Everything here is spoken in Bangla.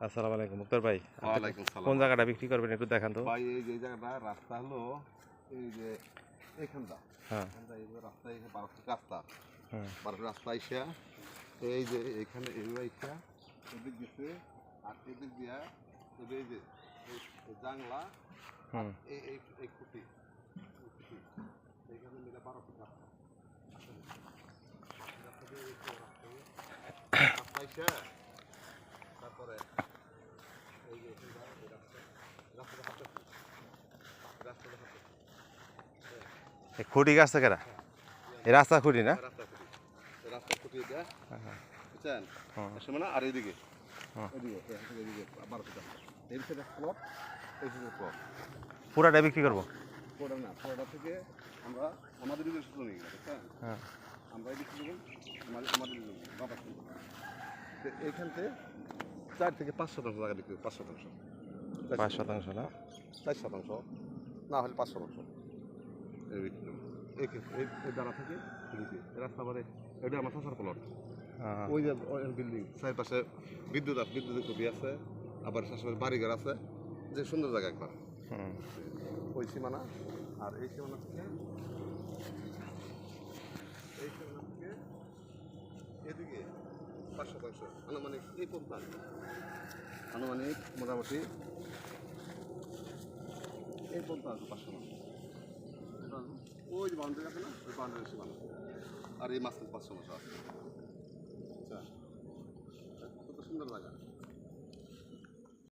আসসালামু আলাইকুম মুক্তার ভাই, ওয়ালাইকুম সালাম। কোন জায়গাটা বিক্রি করবেন একটু দেখান তো। ভাই এই যে জায়গাটা রাস্তা হলো এই যে এইখানটা, হ্যাঁ এখানটা এই যে রাস্তা, এই 12 ফিট রাস্তা, হ্যাঁ 12 রাস্তা আইসা এই যে এখানে এইভাবে আইসা এদিক গেছে, আর এদিক দিয়া এই যে এই জাংলা, হুম এই এই এই খুঁটি, এইখানে মিলে 12 ফিট রাস্তা। রাস্তা দিয়ে এই রাস্তা আইসা তারপরে এই যে এখানটা এই রাস্তাটা হাঁটতেছে, রাস্তাটা হাঁটতেছে। এই খুঁটি গাছ থেকে এই রাস্তা খুঁটি না। রাস্তা খুঁটিয়ে দেয়, বুঝছেন? হুম এর সময় না আর এদিকে হুম এদিকে 12 ফিট রাস্তা, এই সাইডে প্লট, এই সাইডে প্লট। পুরাটা বিক্রি করবো। পুরোটা না, পুরোটা থেকে আমরা আমাদের নিজের সূত্র নিয়ে গেলাম, বুঝছেন? হ্যাঁ আমরা এদিকে দেবেন আমাদের বাবার এইখানতে 4 থেকে 5% জায়গা বিক্রি, 5%, 5% না। 4% না হলে 5%। এই দাঁড়া থেকে রাস্তা পরে এটা আমার চাষার প্লট। হ্যাঁ ওই যে বিল্ডিং চারপাশে বিদ্যুতের খুবই আছে, আবার শাশুড়ির বাড়িঘর আছে, যে সুন্দর জায়গা একবার। হুম ওই সীমানা আর এই সীমানা থেকে এদিকে 5% আনুমানিক এই পর্যন্ত আসবে, আনুমানিক মোটামুটি এই পর্যন্ত আসবে 500। ওই যে বাউন্ডারি আছে না, ওই বাউন্ডারি সীমানা, আর এই মাঝখানে 500 আছে। আচ্ছা, কত সুন্দর জায়গা।